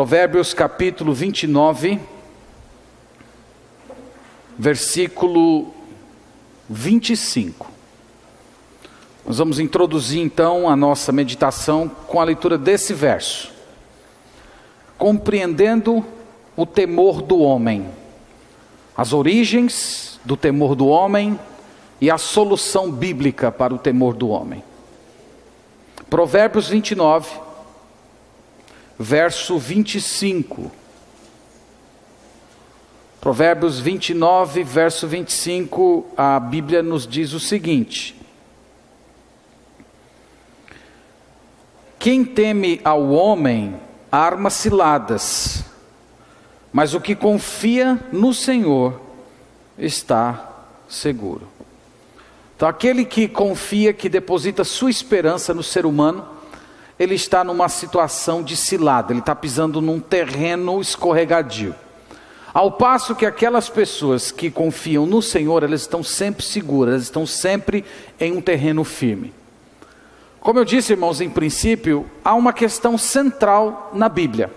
Provérbios capítulo 29, versículo 25. Nós vamos introduzir então a nossa meditação com a leitura desse verso. Compreendendo o temor do homem, as origens do temor do homem e a solução bíblica para o temor do homem. Provérbios 29, verso 25. Provérbios 29, verso 25, a Bíblia nos diz o seguinte: quem teme ao homem arma ciladas, mas o que confia no Senhor está seguro. Então aquele que confia, que deposita sua esperança no ser humano, ele está numa situação de cilada, ele está pisando num terreno escorregadio. Ao passo que aquelas pessoas que confiam no Senhor, elas estão sempre seguras, elas estão sempre em um terreno firme. Como eu disse, irmãos, em princípio, há uma questão central na Bíblia.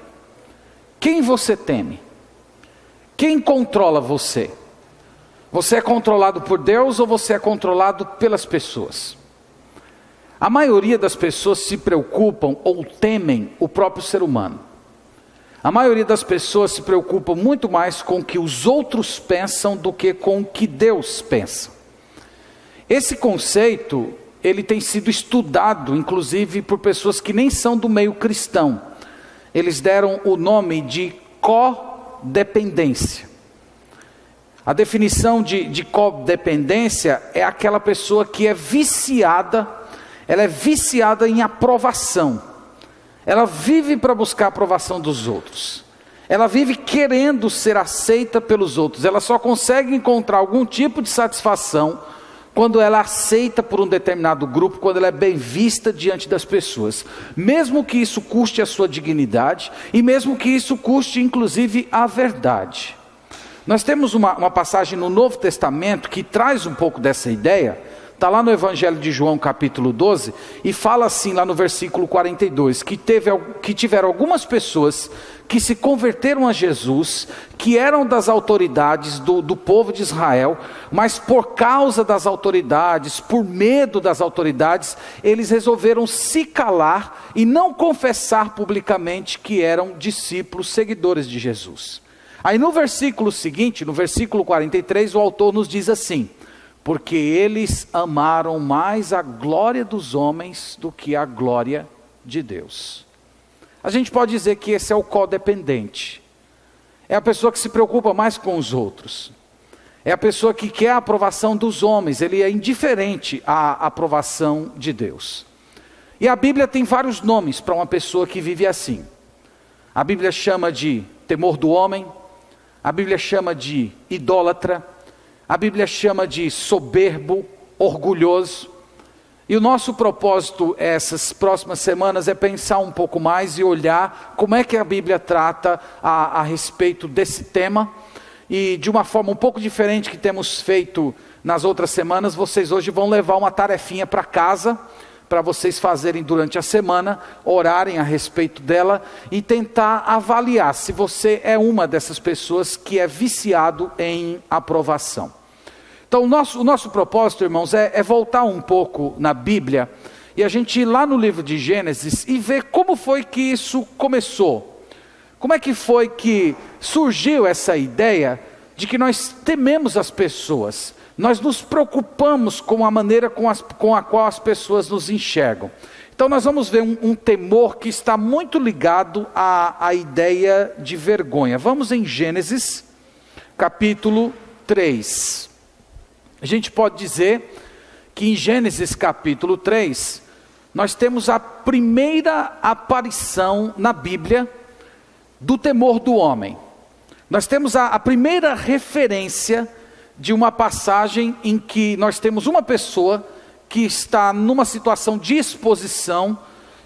Quem você teme? Quem controla você? Você é controlado por Deus ou você é controlado pelas pessoas? A maioria das pessoas se preocupam ou temem o próprio ser humano. A maioria das pessoas se preocupam muito mais com o que os outros pensam do que com o que Deus pensa. Esse conceito, ele tem sido estudado, inclusive, por pessoas que nem são do meio cristão. Eles deram o nome de codependência. A definição de codependência é aquela pessoa que é viciada, ela é viciada em aprovação. Ela vive para buscar a aprovação dos outros. Ela vive querendo ser aceita pelos outros. Ela só consegue encontrar algum tipo de satisfação quando ela é aceita por um determinado grupo, quando ela é bem vista diante das pessoas. Mesmo que isso custe a sua dignidade, e mesmo que isso custe inclusive a verdade. Nós temos uma passagem no Novo Testamento que traz um pouco dessa ideia. Está lá no Evangelho de João capítulo 12, e fala assim lá no versículo 42, que tiveram algumas pessoas que se converteram a Jesus, que eram das autoridades do povo de Israel, mas por causa das autoridades, por medo das autoridades, eles resolveram se calar e não confessar publicamente que eram discípulos, seguidores de Jesus. Aí no versículo seguinte, no versículo 43, o autor nos diz assim: porque eles amaram mais a glória dos homens do que a glória de Deus. A gente pode dizer que esse é o codependente. É a pessoa que se preocupa mais com os outros. É a pessoa que quer a aprovação dos homens. Ele é indiferente à aprovação de Deus. E a Bíblia tem vários nomes para uma pessoa que vive assim. A Bíblia chama de temor do homem. A Bíblia chama de idólatra. A Bíblia chama de soberbo, orgulhoso. E o nosso propósito essas próximas semanas é pensar um pouco mais e olhar como é que a Bíblia trata a respeito desse tema. E de uma forma um pouco diferente que temos feito nas outras semanas, vocês hoje vão levar uma tarefinha para casa, para vocês fazerem durante a semana, orarem a respeito dela e tentar avaliar se você é uma dessas pessoas que é viciado em aprovação. Então o nosso propósito, irmãos, é voltar um pouco na Bíblia e a gente ir lá no livro de Gênesis e ver como foi que isso começou. Como é que foi que surgiu essa ideia de que nós tememos as pessoas, nós nos preocupamos com a maneira com a qual as pessoas nos enxergam. Então nós vamos ver um temor que está muito ligado à ideia de vergonha. Vamos em Gênesis, capítulo 3. A gente pode dizer que em Gênesis capítulo 3, nós temos a primeira aparição na Bíblia do temor do homem. Nós temos a primeira referência de uma passagem em que nós temos uma pessoa que está numa situação de exposição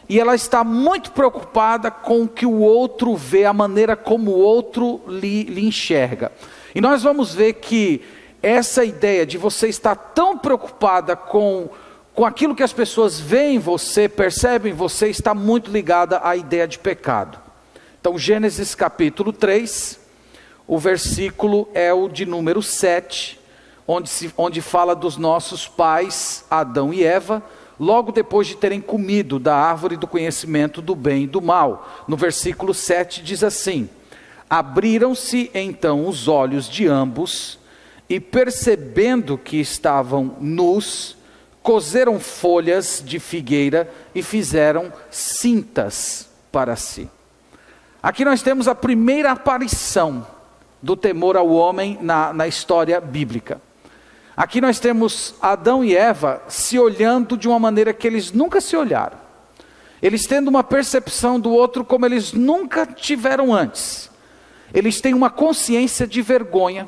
e ela está muito preocupada com o que o outro vê, a maneira como o outro lhe enxerga. E nós vamos ver que essa ideia de você estar tão preocupada com aquilo que as pessoas veem em você, percebem em você, está muito ligada à ideia de pecado. Então, Gênesis capítulo 3, o versículo é o de número 7, onde fala dos nossos pais, Adão e Eva, logo depois de terem comido da árvore do conhecimento do bem e do mal. No versículo 7 diz assim: abriram-se então os olhos de ambos, e percebendo que estavam nus, coseram folhas de figueira e fizeram cintas para si. Aqui nós temos a primeira aparição do temor ao homem na história bíblica. Aqui nós temos Adão e Eva se olhando de uma maneira que eles nunca se olharam. Eles tendo uma percepção do outro como eles nunca tiveram antes. Eles têm uma consciência de vergonha.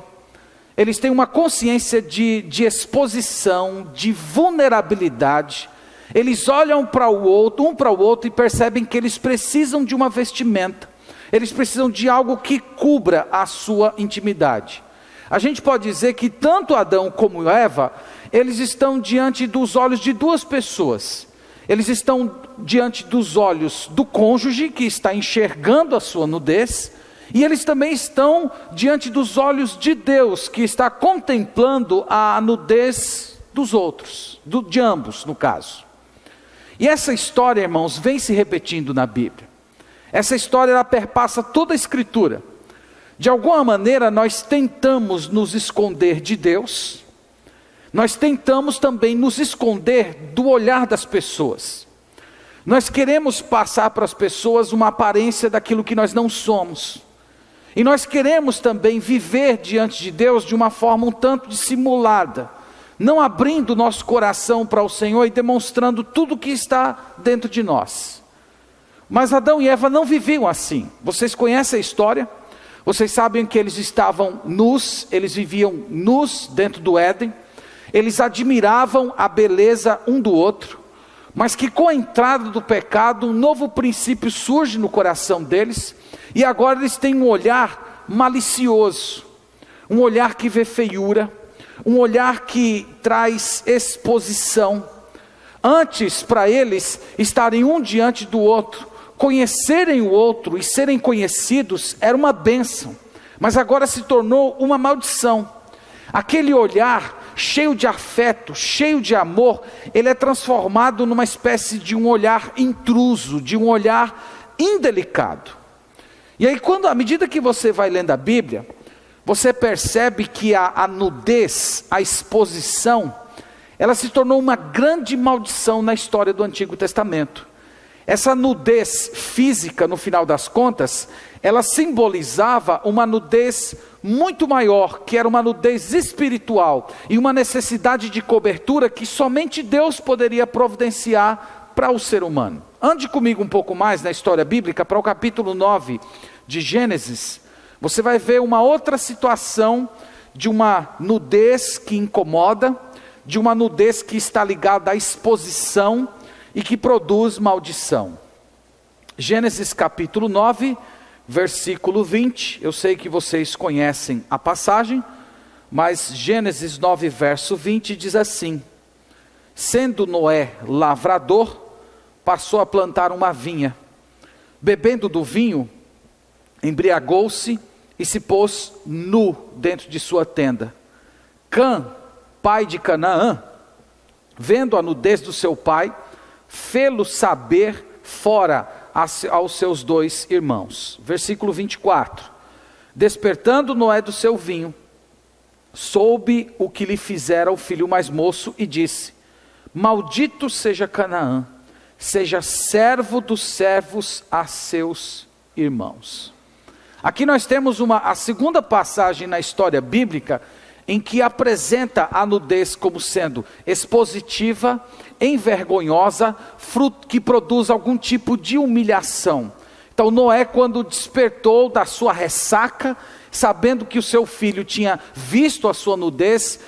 Eles têm uma consciência de exposição, de vulnerabilidade. Eles olham para o outro, um para o outro, e percebem que eles precisam de uma vestimenta. Eles precisam de algo que cubra a sua intimidade. A gente pode dizer que tanto Adão como Eva, eles estão diante dos olhos de duas pessoas. Eles estão diante dos olhos do cônjuge, que está enxergando a sua nudez, e eles também estão diante dos olhos de Deus, que está contemplando a nudez dos outros, de ambos no caso. E essa história, irmãos, vem se repetindo na Bíblia. Essa história ela perpassa toda a Escritura. De alguma maneira nós tentamos nos esconder de Deus, nós tentamos também nos esconder do olhar das pessoas. Nós queremos passar para as pessoas uma aparência daquilo que nós não somos. E nós queremos também viver diante de Deus de uma forma um tanto dissimulada, não abrindo nosso coração para o Senhor e demonstrando tudo que está dentro de nós. Mas Adão e Eva não viviam assim. Vocês conhecem a história? Vocês sabem que eles estavam nus, eles viviam nus dentro do Éden. Eles admiravam a beleza um do outro, mas que com a entrada do pecado, um novo princípio surge no coração deles, e agora eles têm um olhar malicioso, um olhar que vê feiura, um olhar que traz exposição. Antes, para eles estarem um diante do outro, conhecerem o outro e serem conhecidos era uma bênção, mas agora se tornou uma maldição. Aquele olhar cheio de afeto, cheio de amor, ele é transformado numa espécie de um olhar intruso, de um olhar indelicado. E aí à medida que você vai lendo a Bíblia, você percebe que a nudez, a exposição, ela se tornou uma grande maldição na história do Antigo Testamento. Essa nudez física, no final das contas, ela simbolizava uma nudez muito maior, que era uma nudez espiritual, e uma necessidade de cobertura que somente Deus poderia providenciar para o ser humano. Ande comigo um pouco mais na história bíblica, para o capítulo 9 de Gênesis. Você vai ver uma outra situação de uma nudez que incomoda, de uma nudez que está ligada à exposição e que produz maldição. Gênesis capítulo 9, versículo 20, eu sei que vocês conhecem a passagem, mas Gênesis 9, verso 20 diz assim: sendo Noé lavrador, passou a plantar uma vinha, bebendo do vinho, embriagou-se e se pôs nu dentro de sua tenda. Cã, pai de Canaã, vendo a nudez do seu pai, fê-lo saber fora aos seus dois irmãos. Versículo 24. Despertando Noé do seu vinho, soube o que lhe fizera o filho mais moço e disse: maldito seja Canaã, seja servo dos servos a seus irmãos. Aqui nós temos a segunda passagem na história bíblica em que apresenta a nudez como sendo expositiva, envergonhosa, fruto que produz algum tipo de humilhação. Então Noé, quando despertou da sua ressaca, sabendo que o seu filho tinha visto a sua nudez,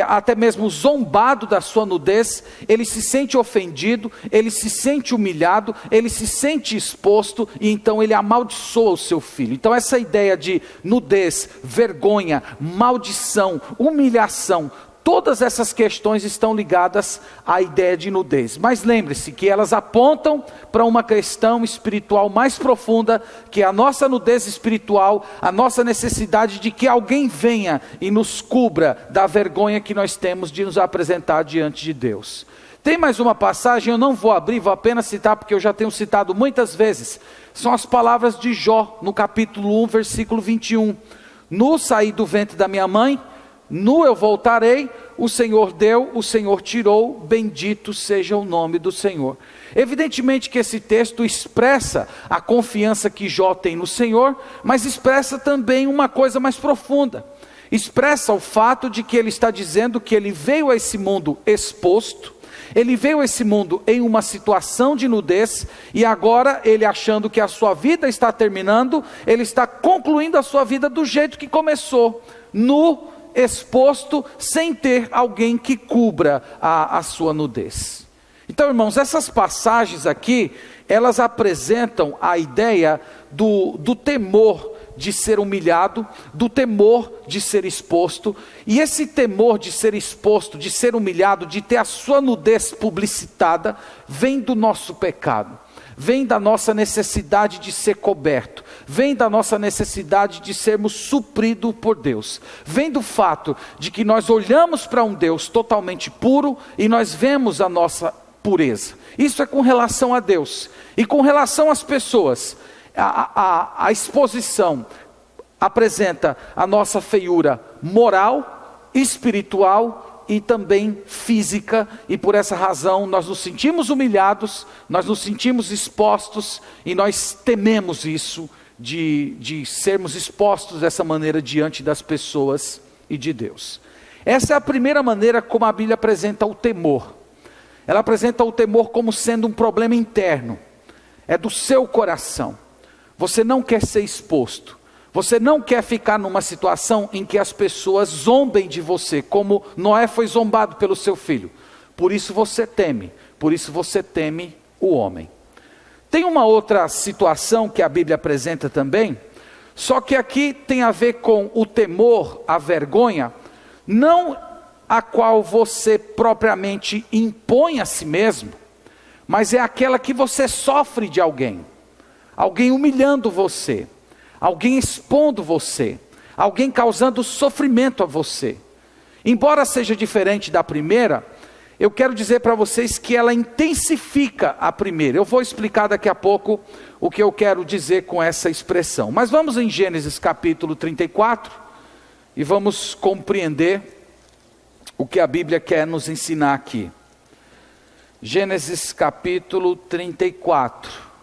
até mesmo zombado da sua nudez, ele se sente ofendido, ele se sente humilhado, ele se sente exposto, e então ele amaldiçoa o seu filho. Então essa ideia de nudez, vergonha, maldição, humilhação, Todas essas questões estão ligadas à ideia de nudez. Mas lembre-se que elas apontam para uma questão espiritual mais profunda, que é a nossa nudez espiritual, a nossa necessidade de que alguém venha e nos cubra da vergonha que nós temos de nos apresentar diante de Deus. Tem mais uma passagem, eu não vou abrir, vou apenas citar porque eu já tenho citado muitas vezes. São as palavras de Jó, no capítulo 1, versículo 21. Nu saí do ventre da minha mãe, nu eu voltarei, o Senhor deu, o Senhor tirou, bendito seja o nome do Senhor. Evidentemente que esse texto expressa a confiança que Jó tem no Senhor, mas expressa também uma coisa mais profunda. Expressa o fato de que ele está dizendo que ele veio a esse mundo exposto, ele veio a esse mundo em uma situação de nudez, e agora ele, achando que a sua vida está terminando, ele está concluindo a sua vida do jeito que começou, nu, exposto, sem ter alguém que cubra a sua nudez. Então, irmãos, essas passagens aqui, elas apresentam a ideia do temor de ser humilhado, do temor de ser exposto, e esse temor de ser exposto, de ser humilhado, de ter a sua nudez publicitada, vem do nosso pecado, vem da nossa necessidade de ser coberto, vem da nossa necessidade de sermos supridos por Deus, vem do fato de que nós olhamos para um Deus totalmente puro, e nós vemos a nossa pureza. Isso é com relação a Deus, e com relação às pessoas, a exposição apresenta a nossa feiura moral, espiritual e também física, e por essa razão nós nos sentimos humilhados, nós nos sentimos expostos, e nós tememos isso, de sermos expostos dessa maneira diante das pessoas e de Deus. Essa é a primeira maneira como a Bíblia apresenta o temor. Ela apresenta o temor como sendo um problema interno, é do seu coração. Você não quer ser exposto, você não quer ficar numa situação em que as pessoas zombem de você, como Noé foi zombado pelo seu filho. Por isso você teme o homem. Tem uma outra situação que a Bíblia apresenta também, só que aqui tem a ver com o temor, a vergonha, não a qual você propriamente impõe a si mesmo, mas é aquela que você sofre de alguém humilhando você, alguém expondo você, alguém causando sofrimento a você. Embora seja diferente da primeira, eu quero dizer para vocês que ela intensifica a primeira. Eu vou explicar daqui a pouco o que eu quero dizer com essa expressão. Mas vamos em Gênesis capítulo 34 e vamos compreender o que a Bíblia quer nos ensinar aqui. Gênesis capítulo 34.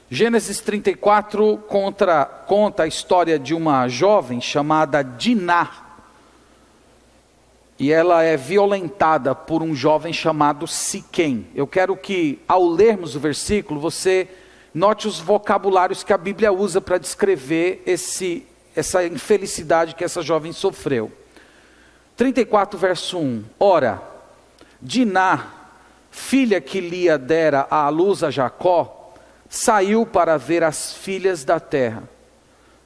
Gênesis 34 conta a história de uma jovem chamada Diná. E ela é violentada por um jovem chamado Siquém. Eu quero que, ao lermos o versículo, você note os vocabulários que a Bíblia usa para descrever essa infelicidade que essa jovem sofreu. 34, verso 1. Ora, Diná, filha que Lia dera à luz a Jacó, saiu para ver as filhas da terra.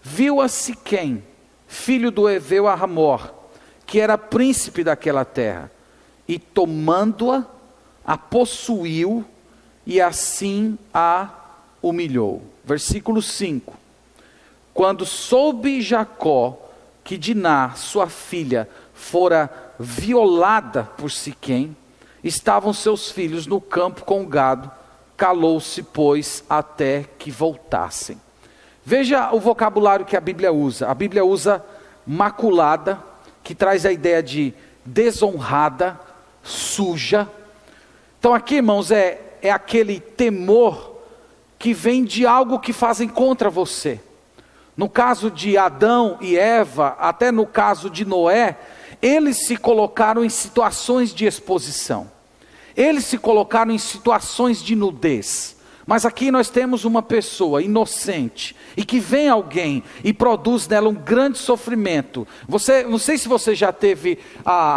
Viu a Siquém, filho do heveu Hamor, que era príncipe daquela terra, e tomando-a, a possuiu, e assim a humilhou. Versículo 5. Quando soube Jacó que Diná, sua filha, fora violada por Siquém, estavam seus filhos no campo com o gado. Calou-se, pois, até que voltassem. Veja o vocabulário que a Bíblia usa. A Bíblia usa maculada, que traz a ideia de desonrada, suja. Então aqui, irmãos, é aquele temor que vem de algo que fazem contra você. No caso de Adão e Eva, até no caso de Noé, eles se colocaram em situações de exposição. Eles se colocaram em situações de nudez. Mas aqui nós temos uma pessoa inocente, e que vem alguém e produz nela um grande sofrimento. Não sei se você já teve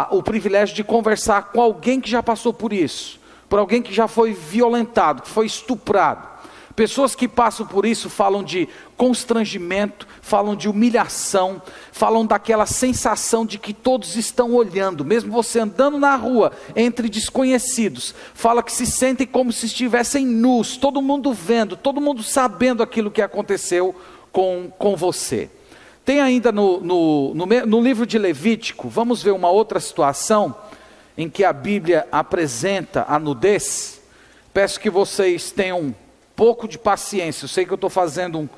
o privilégio de conversar com alguém que já passou por isso. por alguém que já foi violentado, que foi estuprado. Pessoas que passam por isso falam de constrangimento, falam de humilhação, falam daquela sensação de que todos estão olhando, mesmo você andando na rua entre desconhecidos, fala que se sentem como se estivessem nus, todo mundo vendo, todo mundo sabendo aquilo que aconteceu com você. Tem ainda no livro de Levítico, vamos ver uma outra situação em que a Bíblia apresenta a nudez. Peço que vocês tenham um pouco de paciência, eu sei que eu estou fazendo um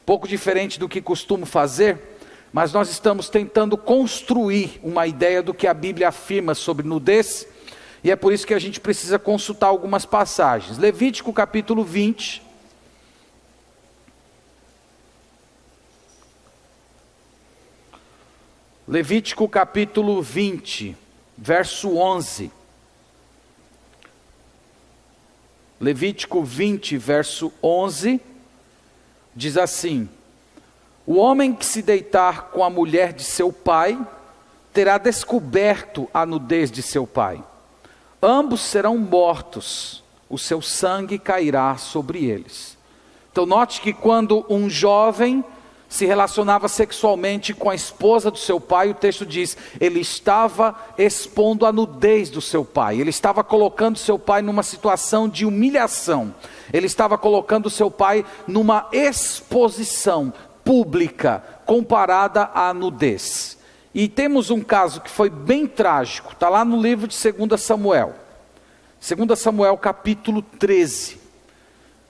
pouco diferente do que costumo fazer, mas nós estamos tentando construir uma ideia do que a Bíblia afirma sobre nudez, e é por isso que a gente precisa consultar algumas passagens. Levítico capítulo 20, Levítico capítulo 20, verso 11. Levítico 20, verso 11, diz assim: o homem que se deitar com a mulher de seu pai, terá descoberto a nudez de seu pai. Ambos serão mortos, o seu sangue cairá sobre eles. Então note que quando um jovem se relacionava sexualmente com a esposa do seu pai, o texto diz, ele estava expondo a nudez do seu pai, ele estava colocando seu pai numa situação de humilhação, ele estava colocando seu pai numa exposição pública, comparada à nudez. E temos um caso que foi bem trágico, está lá no livro de 2 Samuel, 2 Samuel capítulo 13,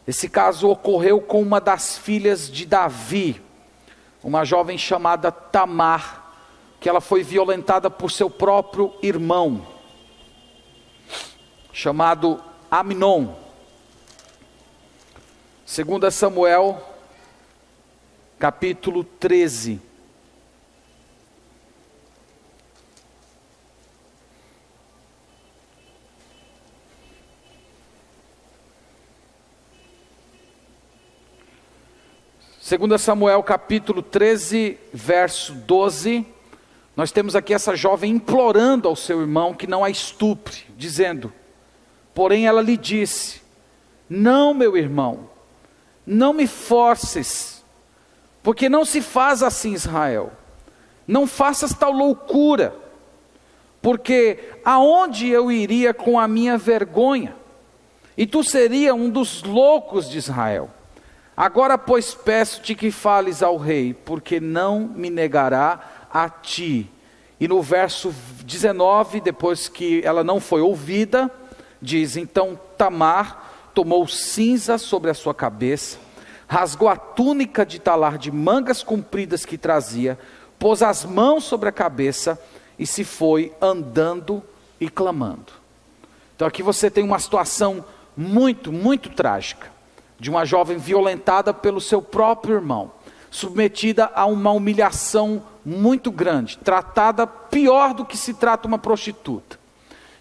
esse caso ocorreu com uma das filhas de Davi, uma jovem chamada Tamar, que ela foi violentada por seu próprio irmão, chamado Amnon. 2 Samuel, capítulo 13. Segundo Samuel capítulo 13, verso 12, nós temos aqui essa jovem implorando ao seu irmão que não a estupre, dizendo, porém ela lhe disse, não meu irmão, não me forces, porque não se faz assim Israel, não faças tal loucura, porque aonde eu iria com a minha vergonha? E tu seria um dos loucos de Israel. Agora, pois, peço-te que fales ao rei, porque não me negará a ti. E no verso 19, depois que ela não foi ouvida, diz, então Tamar tomou cinza sobre a sua cabeça, rasgou a túnica de talar de mangas compridas que trazia, pôs as mãos sobre a cabeça e se foi andando e clamando. Então aqui você tem uma situação muito, muito trágica, de uma jovem violentada pelo seu próprio irmão, submetida a uma humilhação muito grande, tratada pior do que se trata uma prostituta.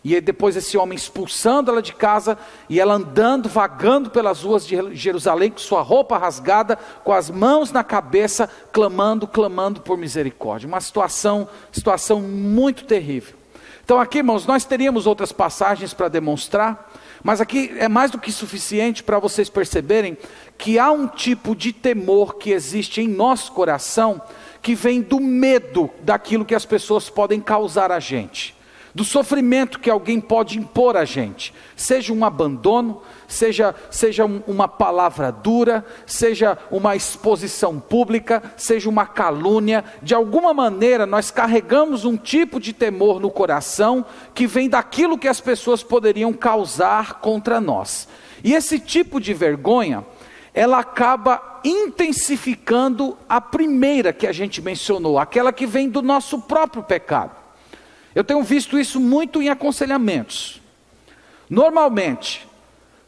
E aí depois esse homem expulsando ela de casa, e ela andando, vagando pelas ruas de Jerusalém, com sua roupa rasgada, com as mãos na cabeça, clamando por misericórdia. Uma situação muito terrível. Então aqui, irmãos, nós teríamos outras passagens para demonstrar, mas aqui é mais do que suficiente para vocês perceberem que há um tipo de temor que existe em nosso coração, que vem do medo daquilo que as pessoas podem causar a gente, do sofrimento que alguém pode impor a gente, seja um abandono, seja uma palavra dura, seja uma exposição pública, seja uma calúnia. De alguma maneira nós carregamos um tipo de temor no coração, que vem daquilo que as pessoas poderiam causar contra nós, e esse tipo de vergonha, ela acaba intensificando a primeira que a gente mencionou, aquela que vem do nosso próprio pecado. Eu tenho visto isso muito em aconselhamentos. Normalmente,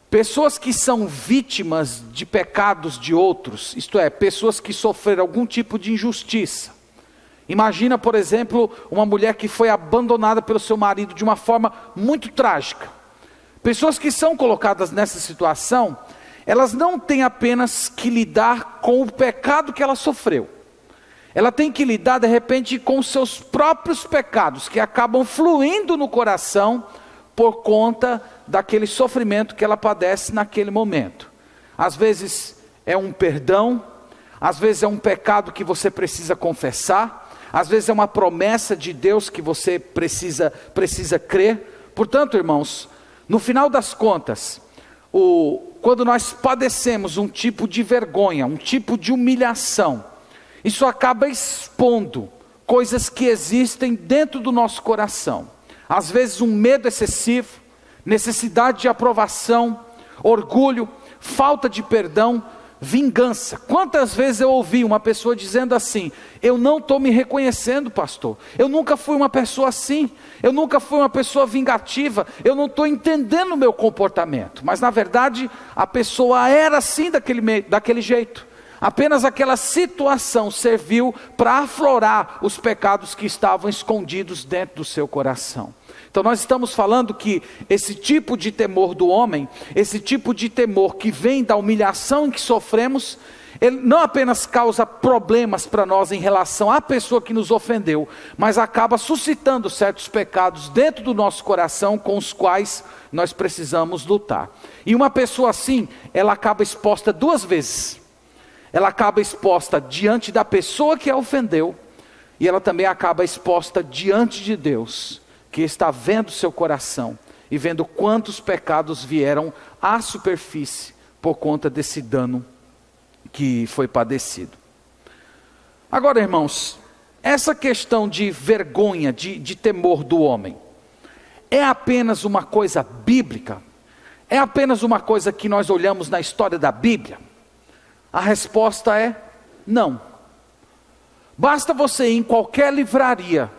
pessoas que são vítimas de pecados de outros, isto é, pessoas que sofreram algum tipo de injustiça. Imagina, por exemplo, uma mulher que foi abandonada pelo seu marido de uma forma muito trágica. Pessoas que são colocadas nessa situação, elas não têm apenas que lidar com o pecado que ela sofreu. Ela tem que lidar de repente com os seus próprios pecados, que acabam fluindo no coração por conta daquele sofrimento que ela padece naquele momento. Às vezes é um perdão, às vezes é um pecado que você precisa confessar, às vezes é uma promessa de Deus que você precisa crer. Portanto, irmãos, no final das contas, quando nós padecemos um tipo de vergonha, um tipo de humilhação, isso acaba expondo coisas que existem dentro do nosso coração. Às vezes um medo excessivo, necessidade de aprovação, orgulho, falta de perdão, vingança. Quantas vezes eu ouvi uma pessoa dizendo assim: eu não estou me reconhecendo, pastor, eu nunca fui uma pessoa assim, eu nunca fui uma pessoa vingativa, eu não estou entendendo o meu comportamento. Mas na verdade a pessoa era assim daquele jeito. Apenas aquela situação serviu para aflorar os pecados que estavam escondidos dentro do seu coração. Então nós estamos falando que esse tipo de temor do homem, esse tipo de temor que vem da humilhação em que sofremos, ele não apenas causa problemas para nós em relação à pessoa que nos ofendeu, mas acaba suscitando certos pecados dentro do nosso coração com os quais nós precisamos lutar. E uma pessoa assim, ela acaba exposta duas vezes. Ela acaba exposta diante da pessoa que a ofendeu, e ela também acaba exposta diante de Deus, que está vendo seu coração, e vendo quantos pecados vieram à superfície, por conta desse dano que foi padecido. Agora, irmãos, essa questão de vergonha, de temor do homem, é apenas uma coisa bíblica? É apenas uma coisa que nós olhamos na história da Bíblia? A resposta é não. Basta você ir em qualquer livraria,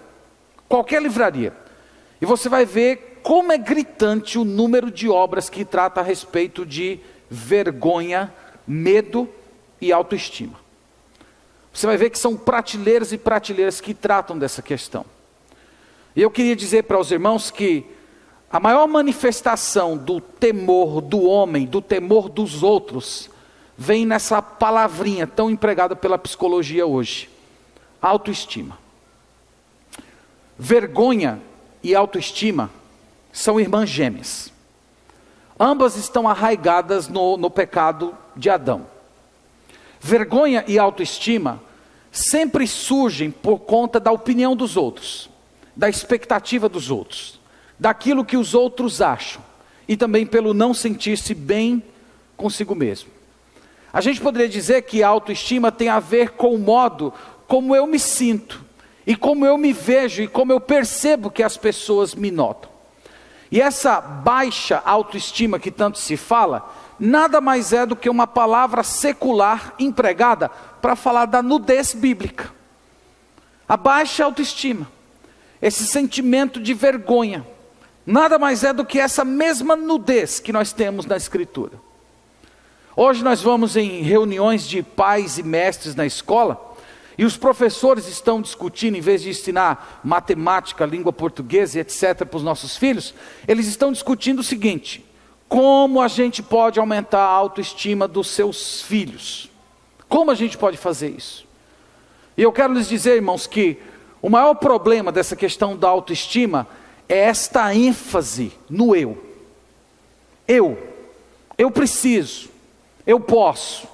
e você vai ver como é gritante o número de obras que trata a respeito de vergonha, medo e autoestima. Você vai ver que são prateleiras e prateleiras que tratam dessa questão. E eu queria dizer para os irmãos que a maior manifestação do temor do homem, do temor dos outros, vem nessa palavrinha tão empregada pela psicologia hoje: autoestima. Vergonha e autoestima são irmãs gêmeas. Ambas estão arraigadas no pecado de Adão. Vergonha e autoestima sempre surgem por conta da opinião dos outros, da expectativa dos outros, daquilo que os outros acham, e também pelo não sentir-se bem consigo mesmo. A gente poderia dizer que a autoestima tem a ver com o modo como eu me sinto, e como eu me vejo, e como eu percebo que as pessoas me notam. E essa baixa autoestima que tanto se fala, nada mais é do que uma palavra secular empregada para falar da nudez bíblica. A baixa autoestima, esse sentimento de vergonha, nada mais é do que essa mesma nudez que nós temos na Escritura. Hoje nós vamos em reuniões de pais e mestres na escola, e os professores estão discutindo, em vez de ensinar matemática, língua portuguesa e etc. para os nossos filhos, eles estão discutindo o seguinte: como a gente pode aumentar a autoestima dos seus filhos? Como a gente pode fazer isso? E eu quero lhes dizer, irmãos, que o maior problema dessa questão da autoestima é esta ênfase no eu. Eu preciso. Eu posso,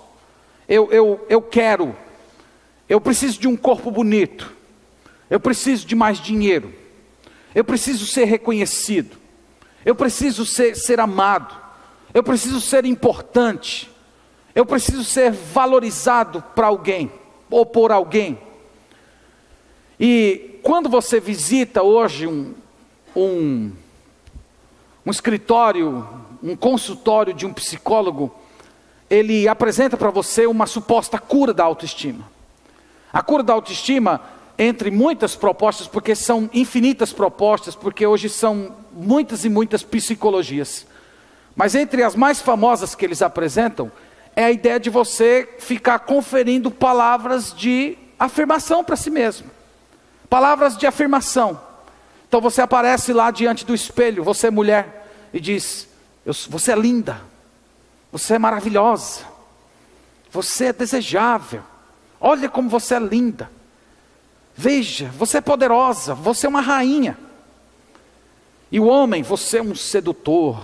eu quero, eu preciso de um corpo bonito, eu preciso de mais dinheiro, eu preciso ser reconhecido, eu preciso ser amado, eu preciso ser importante, eu preciso ser valorizado para alguém, ou por alguém. E quando você visita hoje um escritório, um consultório de um psicólogo, ele apresenta para você uma suposta cura da autoestima. A cura da autoestima, entre muitas propostas, porque são infinitas propostas, porque hoje são muitas e muitas psicologias. Mas entre as mais famosas que eles apresentam, é a ideia de você ficar conferindo palavras de afirmação para si mesmo. Palavras de afirmação. Então você aparece lá diante do espelho, você é mulher, e diz: você é linda. Você é maravilhosa, você é desejável, olha como você é linda, veja, você é poderosa, você é uma rainha. E o homem, você é um sedutor,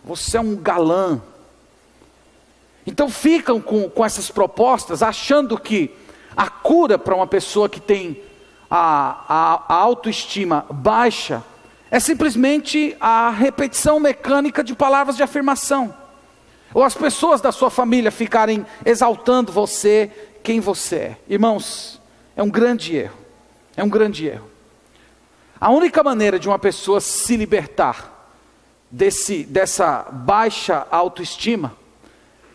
você é um galã. Então ficam com essas propostas, achando que a cura para uma pessoa que tem a autoestima baixa é simplesmente a repetição mecânica de palavras de afirmação. Ou as pessoas da sua família ficarem exaltando você, quem você é. Irmãos, é um grande erro. É um grande erro. A única maneira de uma pessoa se libertar dessa baixa autoestima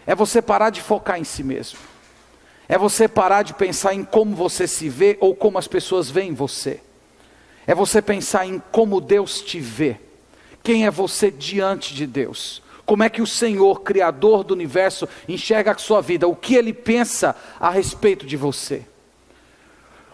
é você parar de focar em si mesmo. É você parar de pensar em como você se vê ou como as pessoas veem você. É você pensar em como Deus te vê. Quem é você diante de Deus? Como é que o Senhor, Criador do universo, enxerga a sua vida? O que Ele pensa a respeito de você?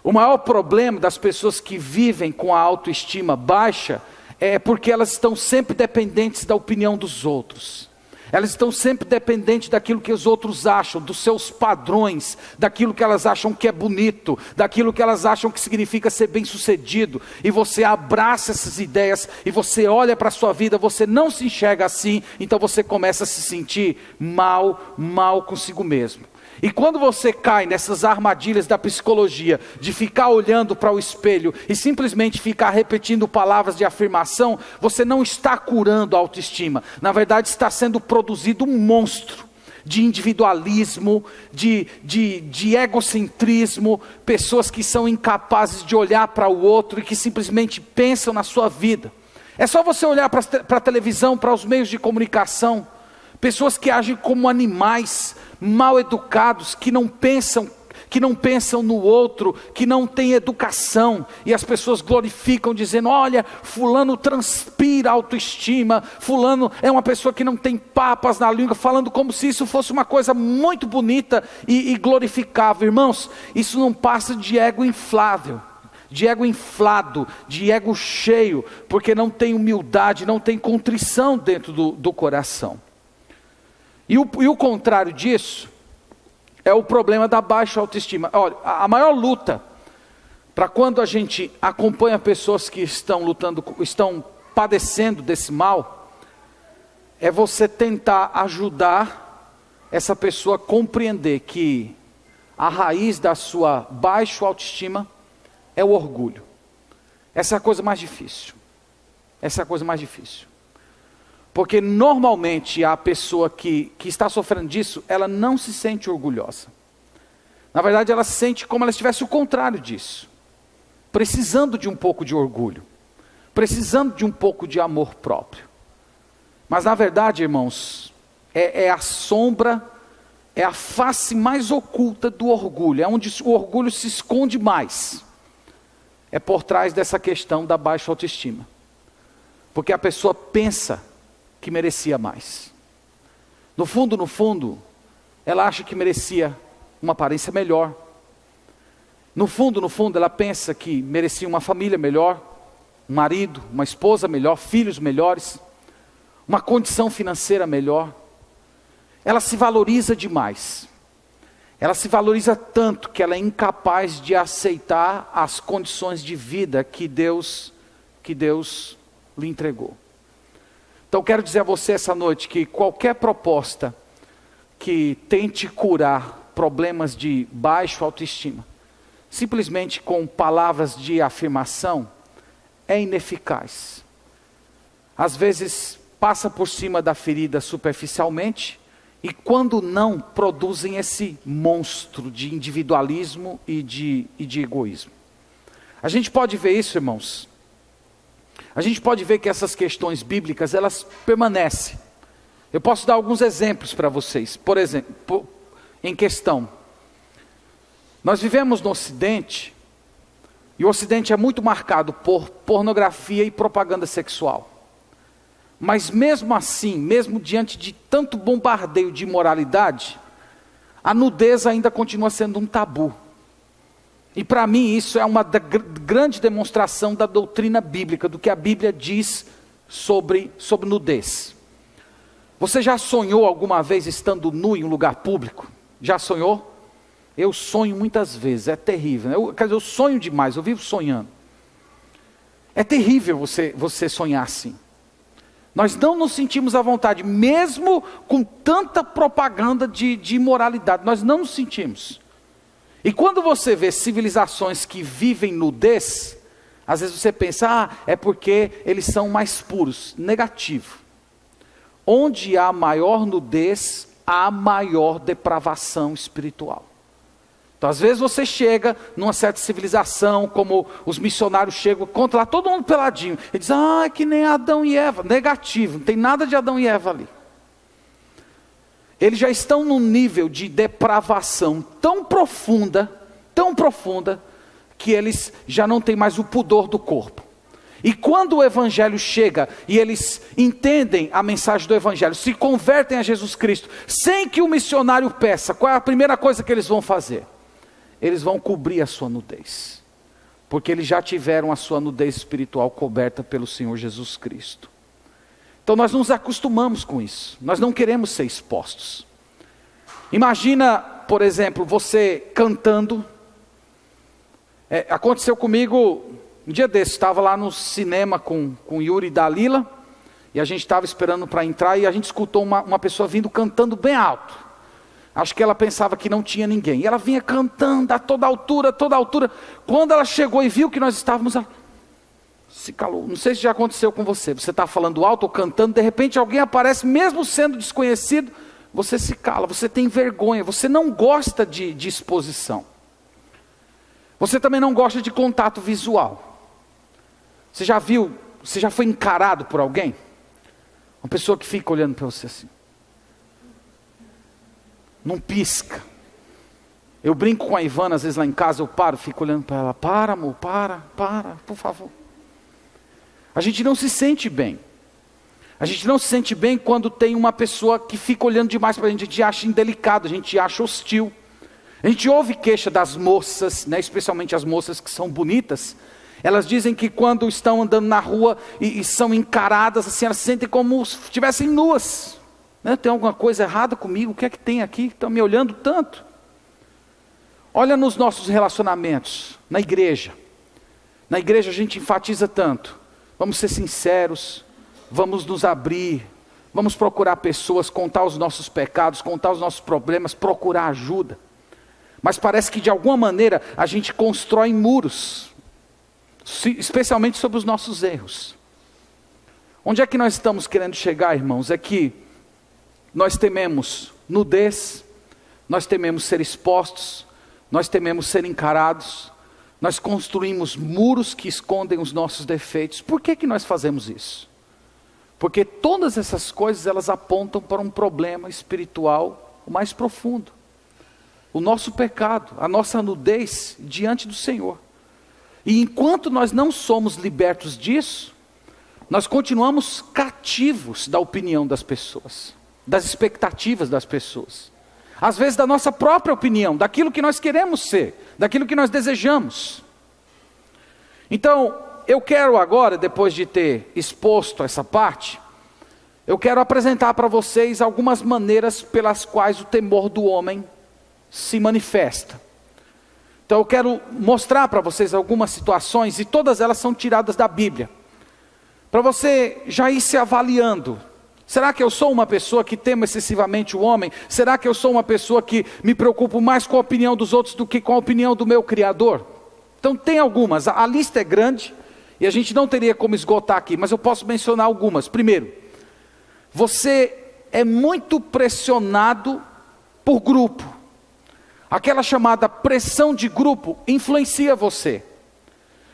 O maior problema das pessoas que vivem com a autoestima baixa é porque elas estão sempre dependentes da opinião dos outros. Elas estão sempre dependentes daquilo que os outros acham, dos seus padrões, daquilo que elas acham que é bonito, daquilo que elas acham que significa ser bem-sucedido. E você abraça essas ideias e você olha para a sua vida, você não se enxerga assim, então você começa a se sentir mal consigo mesmo. E quando você cai nessas armadilhas da psicologia, de ficar olhando para o espelho e simplesmente ficar repetindo palavras de afirmação, você não está curando a autoestima. Na verdade está sendo produzido um monstro de individualismo, de egocentrismo, pessoas que são incapazes de olhar para o outro e que simplesmente pensam na sua vida. É só você olhar para a televisão, para os meios de comunicação, pessoas que agem como animais, mal educados, que não pensam no outro, que não têm educação, e as pessoas glorificam dizendo, olha, fulano transpira autoestima, fulano é uma pessoa que não tem papas na língua, falando como se isso fosse uma coisa muito bonita e glorificável. Irmãos, isso não passa de ego inflável, de ego inflado, de ego cheio, porque não tem humildade, não tem contrição dentro do coração. E o contrário disso é o problema da baixa autoestima. Olha, a maior luta para quando a gente acompanha pessoas que estão padecendo desse mal, é você tentar ajudar essa pessoa a compreender que a raiz da sua baixa autoestima é o orgulho. Essa é a coisa mais difícil. Essa é a coisa mais difícil. Porque normalmente a pessoa que está sofrendo disso, ela não se sente orgulhosa. Na verdade ela se sente como ela estivesse o contrário disso. Precisando de um pouco de orgulho. Precisando de um pouco de amor próprio. Mas na verdade, irmãos, é a sombra, é a face mais oculta do orgulho. É onde o orgulho se esconde mais. É por trás dessa questão da baixa autoestima. Porque a pessoa pensa que merecia mais. No fundo, ela acha que merecia uma aparência melhor. No fundo, ela pensa que merecia uma família melhor, um marido, uma esposa melhor, filhos melhores, uma condição financeira melhor. Ela se valoriza demais. Ela se valoriza tanto que ela é incapaz de aceitar as condições de vida que Deus lhe entregou. Então quero dizer a você essa noite que qualquer proposta que tente curar problemas de baixa autoestima, simplesmente com palavras de afirmação, é ineficaz. Às vezes passa por cima da ferida superficialmente, e quando não, produzem esse monstro de individualismo e de egoísmo. A gente pode ver isso, irmãos. A gente pode ver que essas questões bíblicas, elas permanecem. Eu posso dar alguns exemplos para vocês. Por exemplo, em questão. Nós vivemos no Ocidente, e o Ocidente é muito marcado por pornografia e propaganda sexual. Mas mesmo assim, mesmo diante de tanto bombardeio de imoralidade, a nudez ainda continua sendo um tabu. E para mim isso é uma grande demonstração da doutrina bíblica, do que a Bíblia diz sobre nudez. Você já sonhou alguma vez estando nu em um lugar público? Já sonhou? Eu sonho muitas vezes, é terrível. Eu sonho demais, eu vivo sonhando. É terrível você sonhar assim. Nós não nos sentimos à vontade, mesmo com tanta propaganda de imoralidade, nós não nos sentimos. E quando você vê civilizações que vivem nudez, às vezes você pensa, é porque eles são mais puros. Negativo. Onde há maior nudez, há maior depravação espiritual. Então às vezes você chega numa certa civilização, como os missionários chegam, contra lá todo mundo peladinho. E diz, é que nem Adão e Eva. Negativo, não tem nada de Adão e Eva ali. Eles já estão num nível de depravação tão profunda, que eles já não têm mais o pudor do corpo. E quando o Evangelho chega, e eles entendem a mensagem do Evangelho, se convertem a Jesus Cristo, sem que o missionário peça, qual é a primeira coisa que eles vão fazer? Eles vão cobrir a sua nudez, porque eles já tiveram a sua nudez espiritual coberta pelo Senhor Jesus Cristo. Então nós nos acostumamos com isso, nós não queremos ser expostos. Imagina, por exemplo, você cantando. Aconteceu comigo um dia desses, estava lá no cinema com Yuri e Dalila, e a gente estava esperando para entrar, e a gente escutou uma pessoa vindo cantando bem alto. Acho que ela pensava que não tinha ninguém, e ela vinha cantando a toda altura. Quando ela chegou e viu que nós estávamos, ela se calou. Não sei se já aconteceu com você, você está falando alto ou cantando, de repente alguém aparece, mesmo sendo desconhecido, você se cala, você tem vergonha, você não gosta de exposição. Você também não gosta de contato visual. Você já foi encarado por alguém? Uma pessoa que fica olhando para você assim. Não pisca. Eu brinco com a Ivana, às vezes lá em casa eu fico olhando para ela. Para, amor, para, por favor. A gente não se sente bem. A gente não se sente bem quando tem uma pessoa que fica olhando demais para a gente acha indelicado, a gente acha hostil. A gente ouve queixa das moças, né, especialmente as moças que são bonitas. Elas dizem que quando estão andando na rua e são encaradas, assim, elas se sentem como se estivessem nuas. Né? Tem alguma coisa errada comigo? O que é que tem aqui? Estão me olhando tanto. Olha nos nossos relacionamentos, na igreja. Na igreja a gente enfatiza tanto. Vamos ser sinceros, vamos nos abrir, vamos procurar pessoas, contar os nossos pecados, contar os nossos problemas, procurar ajuda. Mas parece que de alguma maneira a gente constrói muros, especialmente sobre os nossos erros. Onde é que nós estamos querendo chegar, irmãos? É que nós tememos nudez, nós tememos ser expostos, nós tememos ser encarados, nós construímos muros que escondem os nossos defeitos. Por que nós fazemos isso? Porque todas essas coisas elas apontam para um problema espiritual mais profundo. O nosso pecado, a nossa nudez diante do Senhor. E enquanto nós não somos libertos disso, nós continuamos cativos da opinião das pessoas, das expectativas das pessoas. Às vezes da nossa própria opinião, daquilo que nós queremos ser, daquilo que nós desejamos. Então, eu quero agora, depois de ter exposto essa parte, eu quero apresentar para vocês algumas maneiras pelas quais o temor do homem se manifesta. Então eu quero mostrar para vocês algumas situações, e todas elas são tiradas da Bíblia, para você já ir se avaliando. Será que eu sou uma pessoa que temo excessivamente o homem? Será que eu sou uma pessoa que me preocupo mais com a opinião dos outros do que com a opinião do meu Criador? Então tem algumas, a lista é grande, e a gente não teria como esgotar aqui, mas eu posso mencionar algumas. Primeiro, você é muito pressionado por grupo. Aquela chamada pressão de grupo influencia você.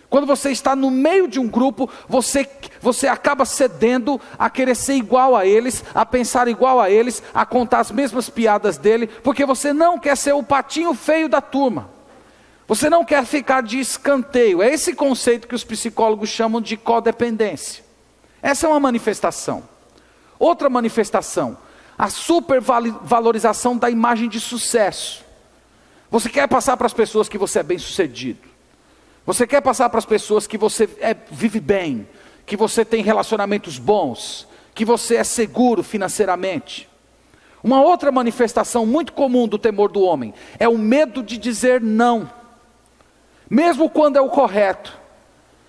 Quando você está no meio de um grupo, você acaba cedendo a querer ser igual a eles, a pensar igual a eles, a contar as mesmas piadas dele, porque você não quer ser o patinho feio da turma. Você não quer ficar de escanteio. É esse conceito que os psicólogos chamam de codependência. Essa é uma manifestação. Outra manifestação, a supervalorização da imagem de sucesso. Você quer passar para as pessoas que você é bem sucedido. Você quer passar para as pessoas que você vive bem, que você tem relacionamentos bons, que você é seguro financeiramente. Uma outra manifestação muito comum do temor do homem é o medo de dizer não, mesmo quando é o correto.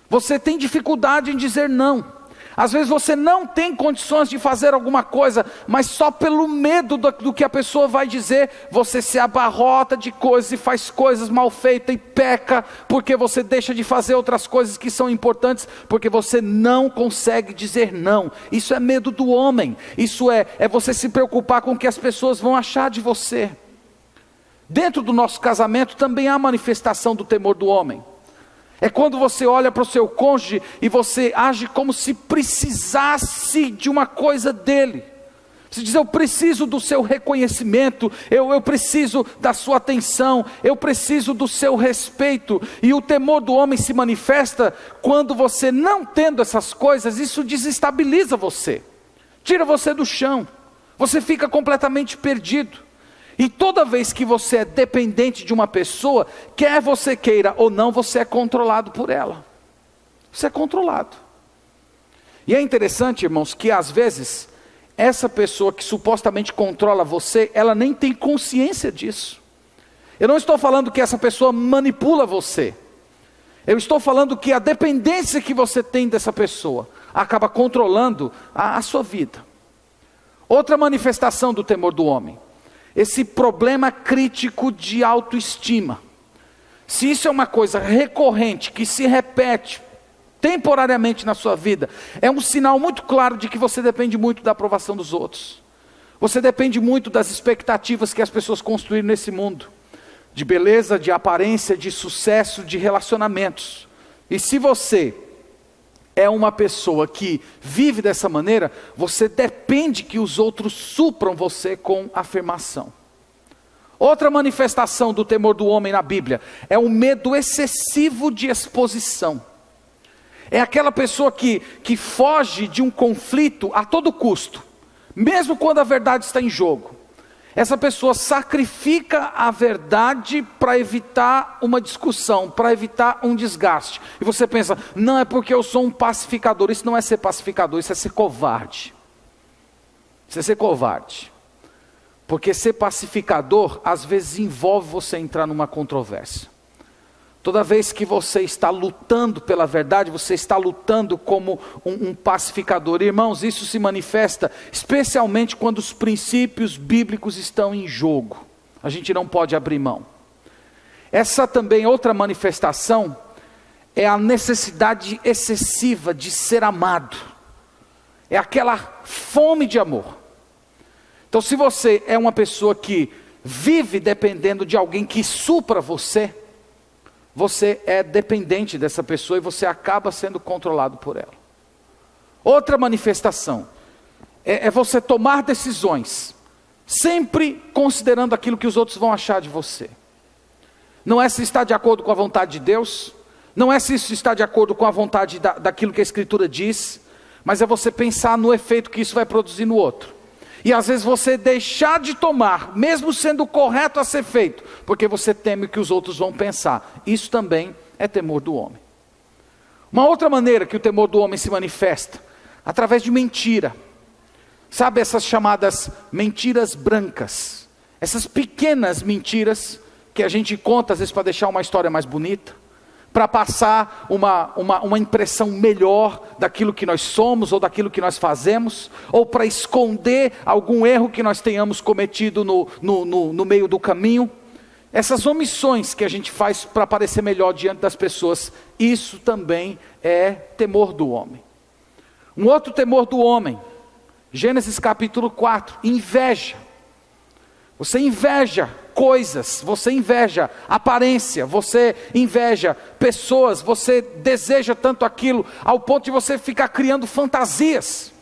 Você tem dificuldade em dizer não. Às vezes você não tem condições de fazer alguma coisa, mas só pelo medo do que a pessoa vai dizer, você se abarrota de coisas e faz coisas mal feitas e peca, porque você deixa de fazer outras coisas que são importantes, porque você não consegue dizer não. Isso é medo do homem, isso é você se preocupar com o que as pessoas vão achar de você. Dentro do nosso casamento também há manifestação do temor do homem. É quando você olha para o seu cônjuge e você age como se precisasse de uma coisa dele. Você diz, eu preciso do seu reconhecimento, eu preciso da sua atenção, eu preciso do seu respeito. E o temor do homem se manifesta quando você, não tendo essas coisas, isso desestabiliza você, tira você do chão, você fica completamente perdido. E toda vez que você é dependente de uma pessoa, quer você queira ou não, você é controlado por ela. Você é controlado. E é interessante, irmãos, que às vezes, essa pessoa que supostamente controla você, ela nem tem consciência disso. Eu não estou falando que essa pessoa manipula você. Eu estou falando que a dependência que você tem dessa pessoa, acaba controlando a sua vida. Outra manifestação do temor do homem. Esse problema crítico de autoestima. Se isso é uma coisa recorrente, que se repete temporariamente na sua vida, é um sinal muito claro de que você depende muito da aprovação dos outros. Você depende muito das expectativas que as pessoas construíram nesse mundo. De beleza, de aparência, de sucesso, de relacionamentos. E se você é uma pessoa que vive dessa maneira, você depende que os outros supram você com afirmação. Outra manifestação do temor do homem na Bíblia é o medo excessivo de exposição. É aquela pessoa que foge de um conflito a todo custo, mesmo quando a verdade está em jogo. Essa pessoa sacrifica a verdade para evitar uma discussão, para evitar um desgaste. E você pensa, não, é porque eu sou um pacificador. Isso não é ser pacificador, isso é ser covarde. Isso é ser covarde. Porque ser pacificador, às vezes envolve você entrar numa controvérsia. Toda vez que você está lutando pela verdade, você está lutando como um pacificador. Irmãos, isso se manifesta especialmente quando os princípios bíblicos estão em jogo. A gente não pode abrir mão. Essa também outra manifestação é a necessidade excessiva de ser amado. É aquela fome de amor. Então, se você é uma pessoa que vive dependendo de alguém que supra você, você é dependente dessa pessoa e você acaba sendo controlado por ela. Outra manifestação é você tomar decisões, sempre considerando aquilo que os outros vão achar de você. Não é se está de acordo com a vontade de Deus, não é se isso está de acordo com a vontade daquilo que a Escritura diz, mas é você pensar no efeito que isso vai produzir no outro. E às vezes você deixar de tomar, mesmo sendo correto a ser feito, porque você teme o que os outros vão pensar. Isso também é temor do homem. Uma outra maneira que o temor do homem se manifesta, através de mentira. Sabe essas chamadas mentiras brancas? Essas pequenas mentiras que a gente conta às vezes para deixar uma história mais bonita, para passar uma impressão melhor daquilo que nós somos, ou daquilo que nós fazemos, ou para esconder algum erro que nós tenhamos cometido no meio do caminho. Essas omissões que a gente faz para parecer melhor diante das pessoas, isso também é temor do homem. Um outro temor do homem, Gênesis capítulo 4, inveja. Você inveja coisas, você inveja aparência, você inveja pessoas, você deseja tanto aquilo, ao ponto de você ficar criando fantasias.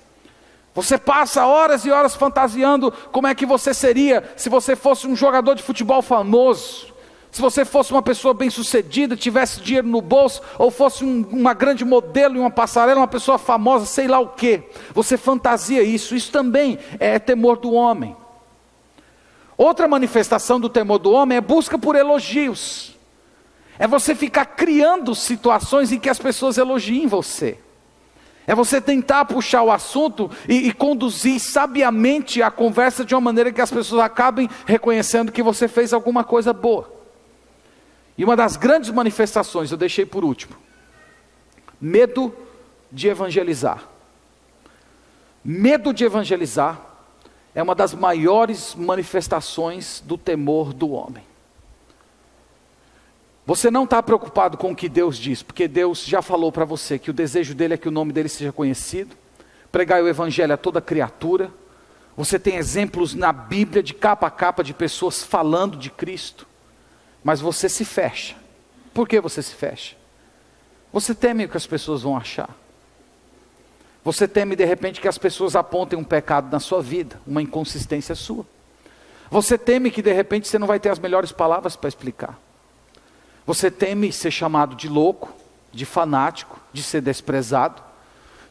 Você passa horas e horas fantasiando como é que você seria se você fosse um jogador de futebol famoso, se você fosse uma pessoa bem sucedida, tivesse dinheiro no bolso, ou fosse uma grande modelo em uma passarela, uma pessoa famosa, sei lá o que. Você fantasia isso, isso também é temor do homem. Outra manifestação do temor do homem é busca por elogios. É você ficar criando situações em que as pessoas elogiem você. É você tentar puxar o assunto e conduzir sabiamente a conversa de uma maneira que as pessoas acabem reconhecendo que você fez alguma coisa boa. E uma das grandes manifestações, eu deixei por último, Medo de evangelizar. Medo de evangelizar é uma das maiores manifestações do temor do homem. Você não está preocupado com o que Deus diz, porque Deus já falou para você que o desejo dele é que o nome dele seja conhecido, pregar o evangelho a toda criatura. Você tem exemplos na Bíblia de capa a capa de pessoas falando de Cristo, mas você se fecha. Por que você se fecha? Você teme o que as pessoas vão achar. Você teme de repente que as pessoas apontem um pecado na sua vida, uma inconsistência sua. Você teme que de repente você não vai ter as melhores palavras para explicar. Você teme ser chamado de louco, de fanático, de ser desprezado,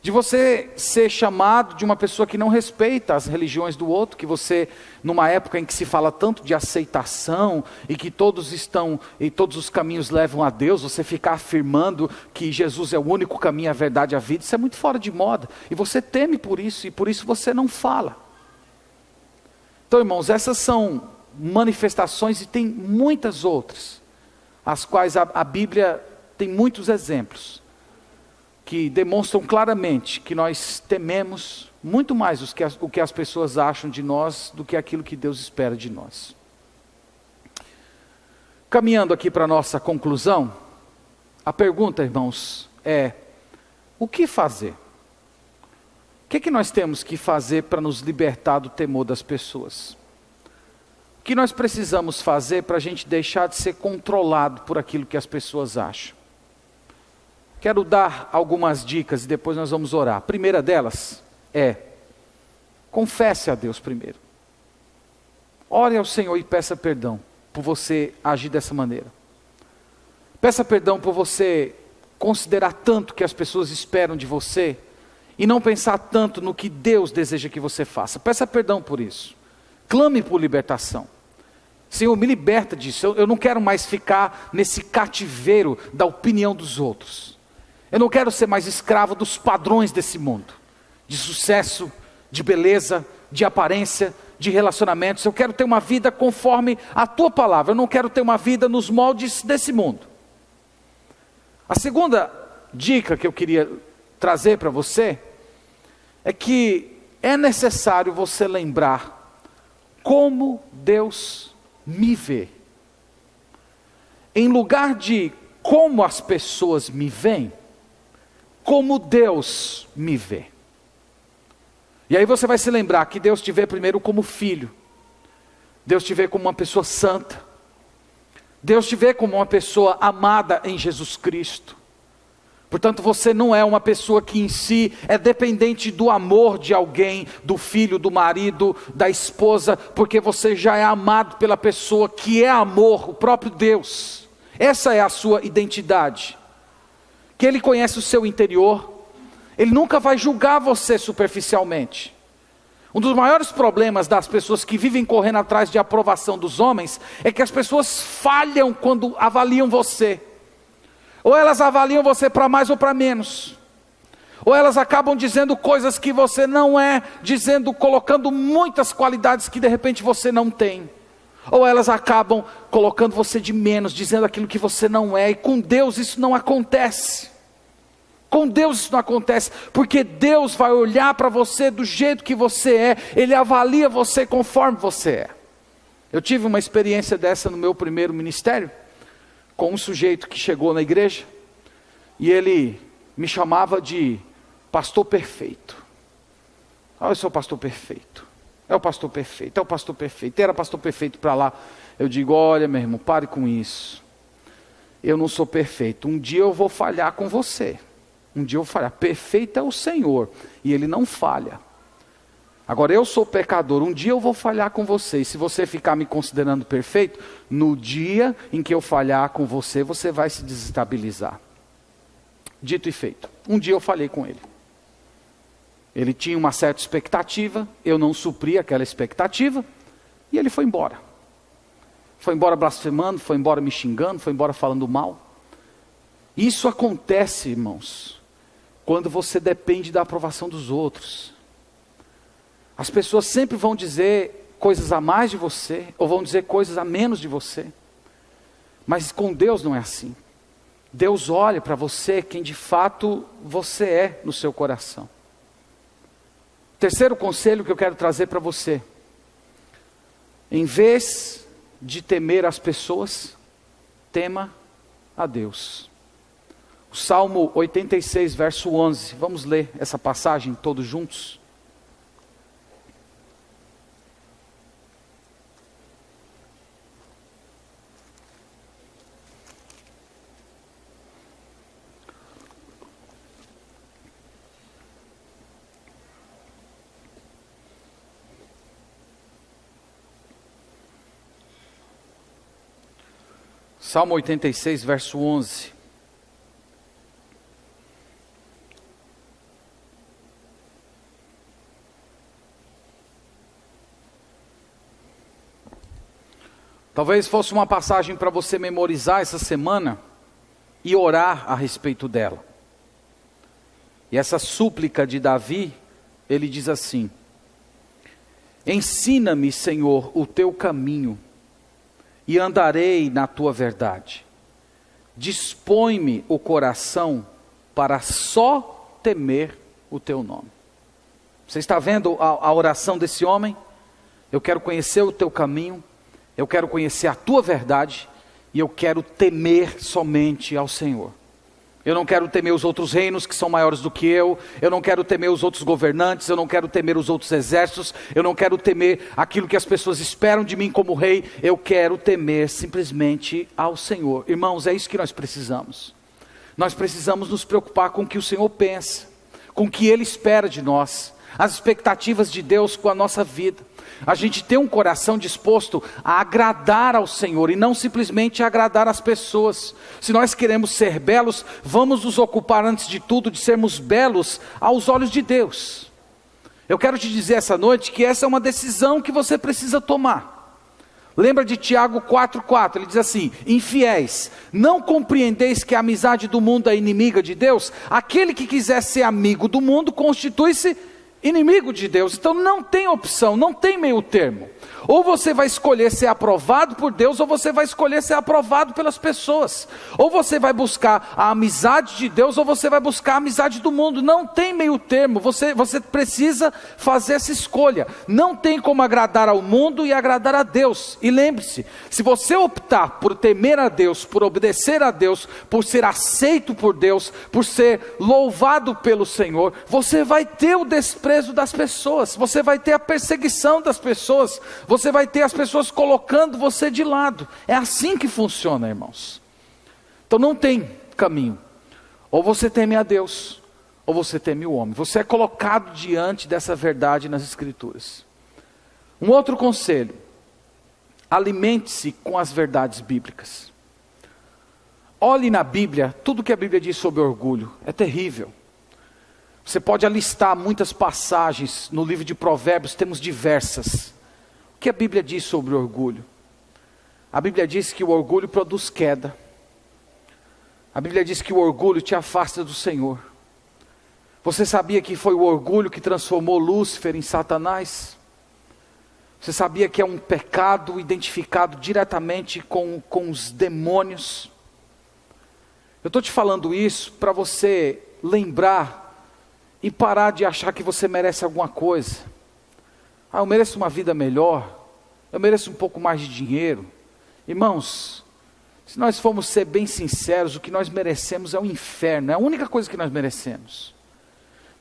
de você ser chamado de uma pessoa que não respeita as religiões do outro, que você, numa época em que se fala tanto de aceitação, e que todos os caminhos levam a Deus, você ficar afirmando que Jesus é o único caminho, a verdade e a vida, isso é muito fora de moda, e você teme por isso, e por isso você não fala. Então, irmãos, essas são manifestações, e tem muitas outras, as quais a Bíblia tem muitos exemplos, que demonstram claramente que nós tememos muito mais o que as pessoas acham de nós do que aquilo que Deus espera de nós. Caminhando aqui para a nossa conclusão, a pergunta, irmãos, é: o que fazer? O que nós temos que fazer para nos libertar do temor das pessoas? O que nós precisamos fazer para a gente deixar de ser controlado por aquilo que as pessoas acham? Quero dar algumas dicas e depois nós vamos orar. A primeira delas é: confesse a Deus primeiro. Ore ao Senhor e peça perdão por você agir dessa maneira. Peça perdão por você considerar tanto o que as pessoas esperam de você e não pensar tanto no que Deus deseja que você faça. Peça perdão por isso. Clame por libertação. Senhor, me liberta disso. Eu não quero mais ficar nesse cativeiro da opinião dos outros. Eu não quero ser mais escravo dos padrões desse mundo, de sucesso, de beleza, de aparência, de relacionamentos. Eu quero ter uma vida conforme a tua palavra. Eu não quero ter uma vida nos moldes desse mundo. A segunda dica que eu queria trazer para você é que é necessário você lembrar como Deus me vê. Em lugar de como as pessoas me veem, como Deus me vê. E aí você vai se lembrar que Deus te vê primeiro como filho. Deus te vê como uma pessoa santa. Deus te vê como uma pessoa amada em Jesus Cristo. Portanto, você não é uma pessoa que em si é dependente do amor de alguém, do filho, do marido, da esposa, porque você já é amado pela pessoa que é amor, o próprio Deus. Essa é a sua identidade. Que Ele conhece o seu interior, Ele nunca vai julgar você superficialmente. Um dos maiores problemas das pessoas que vivem correndo atrás de aprovação dos homens, é que as pessoas falham quando avaliam você. Ou elas avaliam você para mais ou para menos. Ou elas acabam dizendo coisas que você não é, colocando muitas qualidades que de repente você não tem. Ou elas acabam colocando você de menos, dizendo aquilo que você não é. E com Deus isso não acontece. Com Deus isso não acontece, porque Deus vai olhar para você do jeito que você é. Ele avalia você conforme você é. Eu tive uma experiência dessa no meu primeiro ministério, com um sujeito que chegou na igreja, e ele me chamava de pastor perfeito. Eu sou o pastor perfeito. É o pastor perfeito, é o pastor perfeito. Era pastor perfeito para lá. Eu digo: olha, meu irmão, pare com isso. Eu não sou perfeito. Um dia eu vou falhar com você. Um dia eu vou falhar. Perfeito é o Senhor, e Ele não falha. Agora eu sou pecador, um dia eu vou falhar com você. E se você ficar me considerando perfeito, no dia em que eu falhar com você, você vai se desestabilizar. Dito e feito. Um dia eu falhei com ele. Ele tinha uma certa expectativa, eu não supri aquela expectativa, e ele foi embora. Foi embora blasfemando, foi embora me xingando, foi embora falando mal. Isso acontece, irmãos, quando você depende da aprovação dos outros. As pessoas sempre vão dizer coisas a mais de você, ou vão dizer coisas a menos de você. Mas com Deus não é assim. Deus olha para você, quem de fato você é no seu coração. Terceiro conselho que eu quero trazer para você: em vez de temer as pessoas, tema a Deus. O Salmo 86, verso 11, vamos ler essa passagem todos juntos? Salmo 86, verso 11. Talvez fosse uma passagem para você memorizar essa semana e orar a respeito dela. E essa súplica de Davi, ele diz assim: ensina-me, Senhor, o teu caminho, e andarei na tua verdade. Dispõe-me o coração para só temer o teu nome. Você está vendo a oração desse homem? Eu quero conhecer o teu caminho, eu quero conhecer a tua verdade, e eu quero temer somente ao Senhor. Eu não quero temer os outros reinos que são maiores do que eu não quero temer os outros governantes, eu não quero temer os outros exércitos, eu não quero temer aquilo que as pessoas esperam de mim como rei, eu quero temer simplesmente ao Senhor. Irmãos, é isso que nós precisamos. Nós precisamos nos preocupar com o que o Senhor pensa, com o que Ele espera de nós, as expectativas de Deus com a nossa vida. A gente tem um coração disposto a agradar ao Senhor e não simplesmente agradar as pessoas. Se nós queremos ser belos, vamos nos ocupar antes de tudo de sermos belos aos olhos de Deus. Eu quero te dizer essa noite que essa é uma decisão que você precisa tomar. Lembra de Tiago 4,4, ele diz assim: infiéis, não compreendeis que a amizade do mundo é inimiga de Deus? Aquele que quiser ser amigo do mundo constitui-se inimigo de Deus. Então não tem opção, não tem meio termo. Ou você vai escolher ser aprovado por Deus, ou você vai escolher ser aprovado pelas pessoas. Ou você vai buscar a amizade de Deus, ou você vai buscar a amizade do mundo. Não tem meio termo, você precisa fazer essa escolha. Não tem como agradar ao mundo e agradar a Deus. E lembre-se, se você optar por temer a Deus, por obedecer a Deus, por ser aceito por Deus, por ser louvado pelo Senhor, você vai ter o desprezo das pessoas, você vai ter a perseguição das pessoas, você vai ter as pessoas colocando você de lado. É assim que funciona, irmãos. Então não tem caminho. Ou você teme a Deus, ou você teme o homem. Você é colocado diante dessa verdade nas Escrituras. Um outro conselho: alimente-se com as verdades bíblicas. Olhe na Bíblia, tudo que a Bíblia diz sobre orgulho é terrível. Você pode alistar muitas passagens no livro de Provérbios, temos diversas. O que a Bíblia diz sobre o orgulho? A Bíblia diz que o orgulho produz queda. A Bíblia diz que o orgulho te afasta do Senhor. Você sabia que foi o orgulho que transformou Lúcifer em Satanás? Você sabia que é um pecado identificado diretamente com os demônios? Eu estou te falando isso para você lembrar e parar de achar que você merece alguma coisa. Eu mereço uma vida melhor, eu mereço um pouco mais de dinheiro. Irmãos, se nós formos ser bem sinceros, o que nós merecemos é o inferno, é a única coisa que nós merecemos.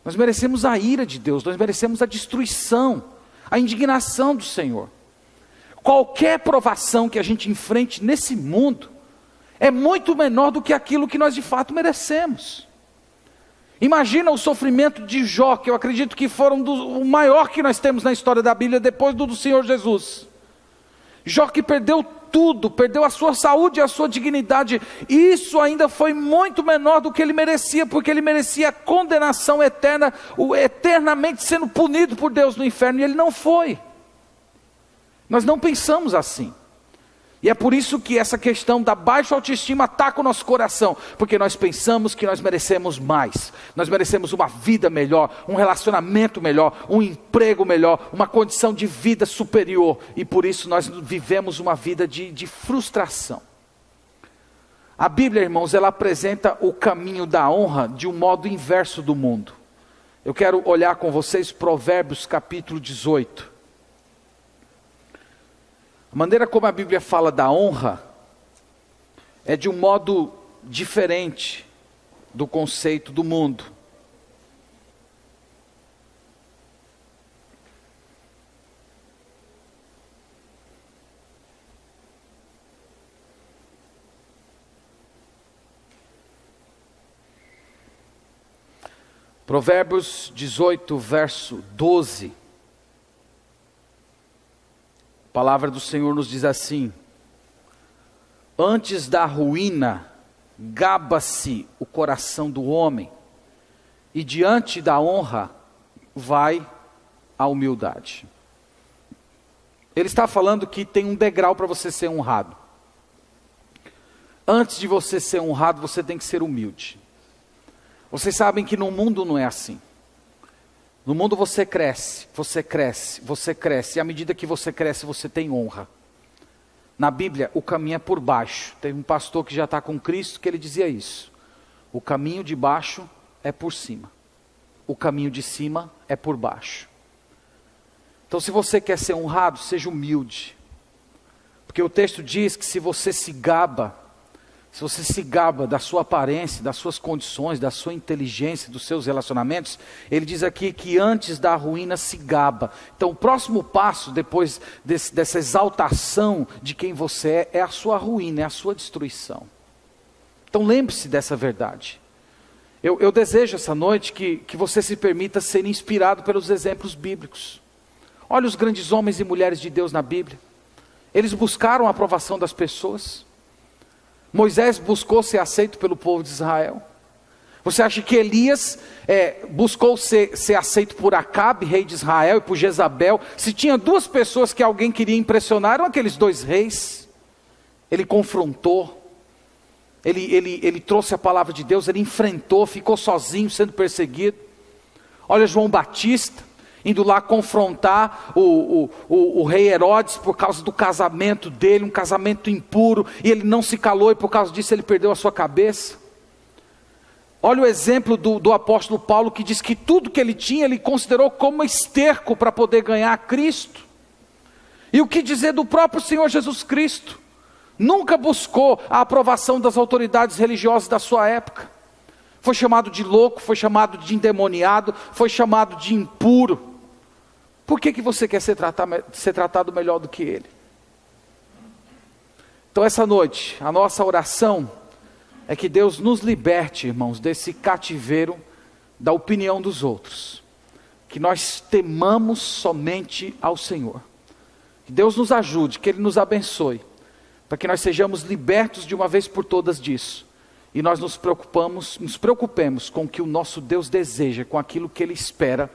Nós merecemos a ira de Deus, nós merecemos a destruição, a indignação do Senhor. Qualquer provação que a gente enfrente nesse mundo é muito menor do que aquilo que nós de fato merecemos. Imagina o sofrimento de Jó, que eu acredito que foram o maior que nós temos na história da Bíblia, depois do Senhor Jesus. Jó que perdeu tudo, perdeu a sua saúde e a sua dignidade. Isso ainda foi muito menor do que ele merecia, porque ele merecia a condenação eterna, eternamente sendo punido por Deus no inferno, e ele não foi. Nós não pensamos assim. E é por isso que essa questão da baixa autoestima ataca o nosso coração, porque nós pensamos que nós merecemos mais, nós merecemos uma vida melhor, um relacionamento melhor, um emprego melhor, uma condição de vida superior, e por isso nós vivemos uma vida de frustração. A Bíblia, irmãos, ela apresenta o caminho da honra de um modo inverso do mundo. Eu quero olhar com vocês Provérbios capítulo 18. A maneira como a Bíblia fala da honra é de um modo diferente do conceito do mundo. Provérbios 18, verso 12. A palavra do Senhor nos diz assim: antes da ruína, gaba-se o coração do homem, e diante da honra, vai a humildade. Ele está falando que tem um degrau para você ser honrado. Antes de você ser honrado, você tem que ser humilde. Vocês sabem que no mundo não é assim. No mundo você cresce, você cresce, você cresce. E à medida que você cresce, você tem honra. Na Bíblia, o caminho é por baixo. Teve um pastor que já está com Cristo que ele dizia isso. O caminho de baixo é por cima. O caminho de cima é por baixo. Então, se você quer ser honrado, seja humilde. Porque o texto diz que se você se gaba da sua aparência, das suas condições, da sua inteligência, dos seus relacionamentos, ele diz aqui que antes da ruína se gaba. Então o próximo passo, depois dessa exaltação de quem você é a sua ruína, é a sua destruição. Então lembre-se dessa verdade. Eu desejo essa noite que você se permita ser inspirado pelos exemplos bíblicos. Olha os grandes homens e mulheres de Deus na Bíblia. Eles buscaram a aprovação das pessoas. Moisés buscou ser aceito pelo povo de Israel. Você acha que Elias buscou ser aceito por Acabe, rei de Israel, e por Jezabel? Se tinha duas pessoas que alguém queria impressionar, eram aqueles dois reis. Ele confrontou, ele trouxe a palavra de Deus, ele enfrentou, ficou sozinho sendo perseguido. Olha João Batista, indo lá confrontar o rei Herodes por causa do casamento dele, um casamento impuro, e ele não se calou e por causa disso ele perdeu a sua cabeça. Olha o exemplo do apóstolo Paulo, que diz que tudo que ele tinha, ele considerou como esterco para poder ganhar a Cristo. E o que dizer do próprio Senhor Jesus Cristo? Nunca buscou a aprovação das autoridades religiosas da sua época. Foi chamado de louco, foi chamado de endemoniado, foi chamado de impuro. Por que você quer ser tratado melhor do que ele? Então essa noite, a nossa oração é que Deus nos liberte, irmãos, desse cativeiro da opinião dos outros. Que nós temamos somente ao Senhor. Que Deus nos ajude, que Ele nos abençoe, para que nós sejamos libertos de uma vez por todas disso. E nós nos preocupemos com o que o nosso Deus deseja, com aquilo que Ele espera.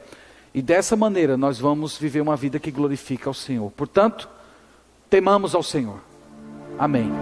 E dessa maneira nós vamos viver uma vida que glorifica ao Senhor. Portanto, temamos ao Senhor. Amém.